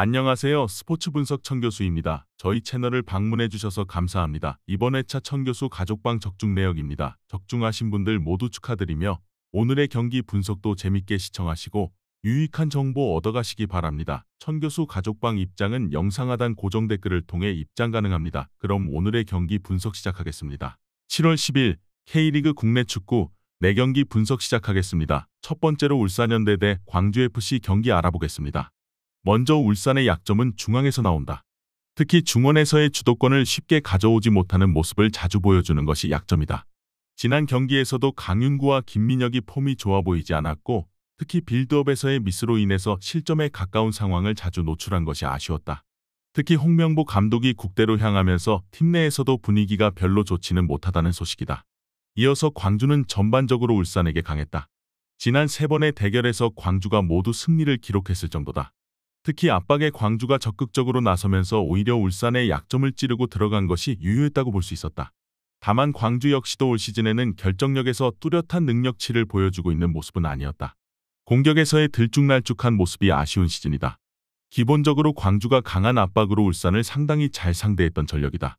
안녕하세요. 스포츠 분석 천교수입니다. 저희 채널을 방문해 주셔서 감사합니다. 이번 회차 천교수 가족방 적중 내역입니다. 적중하신 분들 모두 축하드리며 오늘의 경기 분석도 재밌게 시청하시고 유익한 정보 얻어가시기 바랍니다. 천교수 가족방 입장은 영상 하단 고정 댓글을 통해 입장 가능합니다. 그럼 오늘의 경기 분석 시작하겠습니다. 7월 10일 K리그 국내 축구 4경기 분석 시작하겠습니다. 첫 번째로 울산현대 대 광주FC 경기 알아보겠습니다. 먼저 울산의 약점은 중앙에서 나온다. 특히 중원에서의 주도권을 쉽게 가져오지 못하는 모습을 자주 보여주는 것이 약점이다. 지난 경기에서도 강윤구와 김민혁이 폼이 좋아 보이지 않았고 특히 빌드업에서의 미스로 인해서 실점에 가까운 상황을 자주 노출한 것이 아쉬웠다. 특히 홍명보 감독이 국대로 향하면서 팀 내에서도 분위기가 별로 좋지는 못하다는 소식이다. 이어서 광주는 전반적으로 울산에게 강했다. 지난 3번의 대결에서 광주가 모두 승리를 기록했을 정도다. 특히 압박에 광주가 적극적으로 나서면서 오히려 울산의 약점을 찌르고 들어간 것이 유효했다고 볼 수 있었다. 다만 광주 역시도 올 시즌에는 결정력에서 뚜렷한 능력치를 보여주고 있는 모습은 아니었다. 공격에서의 들쭉날쭉한 모습이 아쉬운 시즌이다. 기본적으로 광주가 강한 압박으로 울산을 상당히 잘 상대했던 전력이다.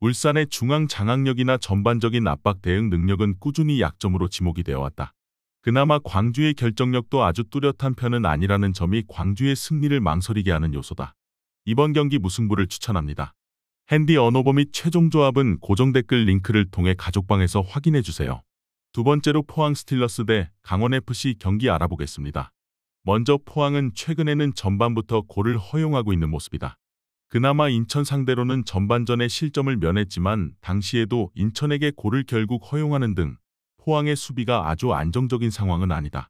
울산의 중앙 장악력이나 전반적인 압박 대응 능력은 꾸준히 약점으로 지목이 되어 왔다. 그나마 광주의 결정력도 아주 뚜렷한 편은 아니라는 점이 광주의 승리를 망설이게 하는 요소다. 이번 경기 무승부를 추천합니다. 핸디 언어버 및 최종 조합은 고정 댓글 링크를 통해 가족방에서 확인해주세요. 두 번째로 포항 스틸러스 대 강원FC 경기 알아보겠습니다. 먼저 포항은 최근에는 전반부터 골을 허용하고 있는 모습이다. 그나마 인천 상대로는 전반전에 실점을 면했지만 당시에도 인천에게 골을 결국 허용하는 등 포항의 수비가 아주 안정적인 상황은 아니다.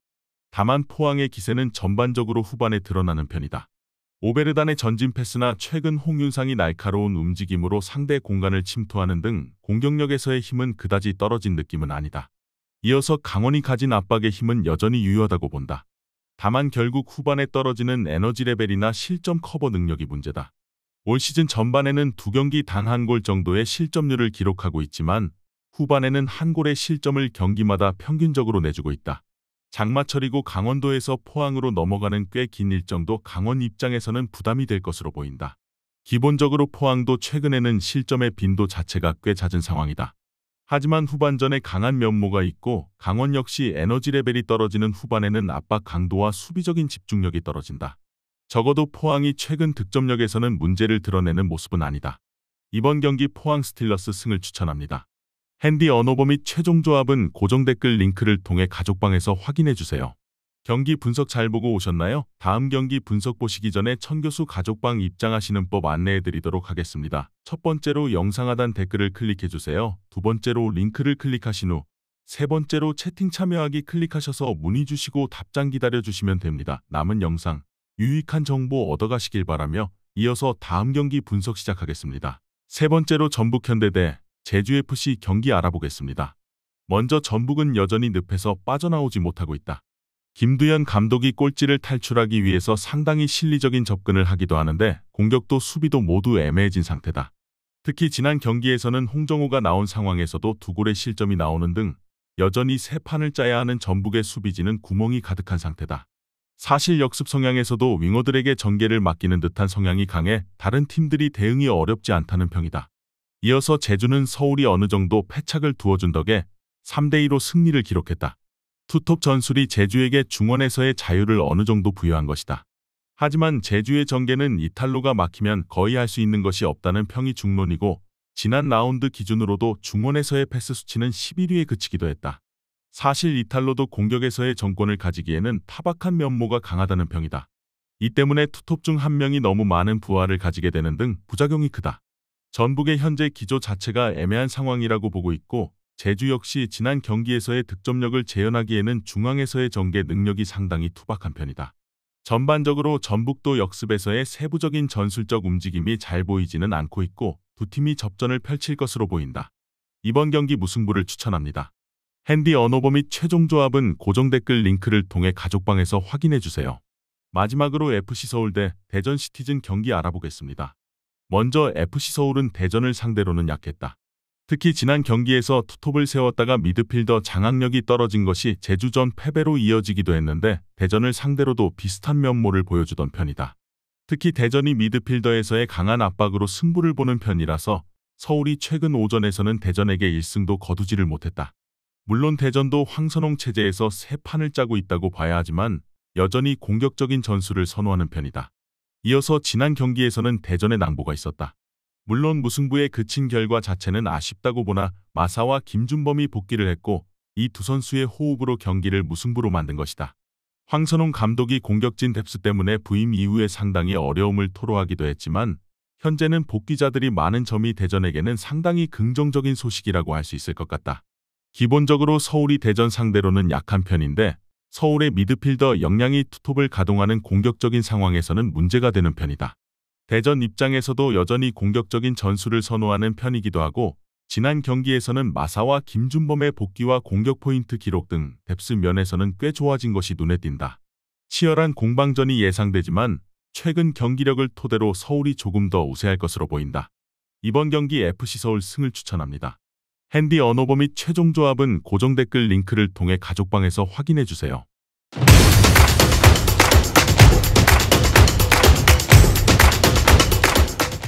다만 포항의 기세는 전반적으로 후반에 드러나는 편이다. 오베르단의 전진 패스나 최근 홍윤상이 날카로운 움직임으로 상대 공간을 침투하는 등 공격력에서의 힘은 그다지 떨어진 느낌은 아니다. 이어서 강원이 가진 압박의 힘은 여전히 유효하다고 본다. 다만 결국 후반에 떨어지는 에너지 레벨이나 실점 커버 능력이 문제다. 올 시즌 전반에는 2경기 단 1골 정도의 실점률을 기록하고 있지만 후반에는 1골의 실점을 경기마다 평균적으로 내주고 있다. 장마철이고 강원도에서 포항으로 넘어가는 꽤 긴 일정도 강원 입장에서는 부담이 될 것으로 보인다. 기본적으로 포항도 최근에는 실점의 빈도 자체가 꽤 잦은 상황이다. 하지만 후반전에 강한 면모가 있고 강원 역시 에너지 레벨이 떨어지는 후반에는 압박 강도와 수비적인 집중력이 떨어진다. 적어도 포항이 최근 득점력에서는 문제를 드러내는 모습은 아니다. 이번 경기 포항 스틸러스 승을 추천합니다. 핸디 언어버 및 최종 조합은 고정 댓글 링크를 통해 가족방에서 확인해주세요. 경기 분석 잘 보고 오셨나요? 다음 경기 분석 보시기 전에 천교수 가족방 입장하시는 법 안내해드리도록 하겠습니다. 첫 번째로 영상 하단 댓글을 클릭해주세요. 두 번째로 링크를 클릭하신 후 세 번째로 채팅 참여하기 클릭하셔서 문의 주시고 답장 기다려주시면 됩니다. 남은 영상 유익한 정보 얻어가시길 바라며 이어서 다음 경기 분석 시작하겠습니다. 세 번째로 전북현대 대 제주FC 경기 알아보겠습니다. 먼저 전북은 여전히 늪에서 빠져나오지 못하고 있다. 김두현 감독이 꼴찌를 탈출하기 위해서 상당히 실리적인 접근을 하기도 하는데 공격도 수비도 모두 애매해진 상태다. 특히 지난 경기에서는 홍정호가 나온 상황에서도 2골의 실점이 나오는 등 여전히 새 판을 짜야 하는 전북의 수비진은 구멍이 가득한 상태다. 사실 역습 성향에서도 윙어들에게 전개를 맡기는 듯한 성향이 강해 다른 팀들이 대응이 어렵지 않다는 평이다. 이어서 제주는 서울이 어느 정도 패착을 두어준 덕에 3대2로 승리를 기록했다. 투톱 전술이 제주에게 중원에서의 자유를 어느 정도 부여한 것이다. 하지만 제주의 전개는 이탈로가 막히면 거의 할 수 있는 것이 없다는 평이 중론이고 지난 라운드 기준으로도 중원에서의 패스 수치는 11위에 그치기도 했다. 사실 이탈로도 공격에서의 정권을 가지기에는 타박한 면모가 강하다는 평이다. 이 때문에 투톱 중 한 명이 너무 많은 부하를 가지게 되는 등 부작용이 크다. 전북의 현재 기조 자체가 애매한 상황이라고 보고 있고 제주 역시 지난 경기에서의 득점력을 재현하기에는 중앙에서의 전개 능력이 상당히 투박한 편이다. 전반적으로 전북도 역습에서의 세부적인 전술적 움직임이 잘 보이지는 않고 있고 두 팀이 접전을 펼칠 것으로 보인다. 이번 경기 무승부를 추천합니다. 핸디 언어버 및 최종 조합은 고정 댓글 링크를 통해 가족방에서 확인해주세요. 마지막으로 FC서울 대 대전 시티즌 경기 알아보겠습니다. 먼저 FC서울은 대전을 상대로는 약했다. 특히 지난 경기에서 투톱을 세웠다가 미드필더 장악력이 떨어진 것이 제주전 패배로 이어지기도 했는데 대전을 상대로도 비슷한 면모를 보여주던 편이다. 특히 대전이 미드필더에서의 강한 압박으로 승부를 보는 편이라서 서울이 최근 오전에서는 대전에게 1승도 거두지를 못했다. 물론 대전도 황선홍 체제에서 새 판을 짜고 있다고 봐야 하지만 여전히 공격적인 전술을 선호하는 편이다. 이어서 지난 경기에서는 대전의 낭보가 있었다. 물론 무승부에 그친 결과 자체는 아쉽다고 보나 마사와 김준범이 복귀를 했고 이 두 선수의 호흡으로 경기를 무승부로 만든 것이다. 황선홍 감독이 공격진 뎁스 때문에 부임 이후에 상당히 어려움을 토로하기도 했지만 현재는 복귀자들이 많은 점이 대전에게는 상당히 긍정적인 소식이라고 할 수 있을 것 같다. 기본적으로 서울이 대전 상대로는 약한 편인데 서울의 미드필더 역량이 투톱을 가동하는 공격적인 상황에서는 문제가 되는 편이다. 대전 입장에서도 여전히 공격적인 전술을 선호하는 편이기도 하고 지난 경기에서는 마사와 김준범의 복귀와 공격 포인트 기록 등 뎁스 면에서는 꽤 좋아진 것이 눈에 띈다. 치열한 공방전이 예상되지만 최근 경기력을 토대로 서울이 조금 더 우세할 것으로 보인다. 이번 경기 FC서울 승을 추천합니다. 핸디 언어버 및 최종 조합은 고정 댓글 링크를 통해 가족방에서 확인해주세요.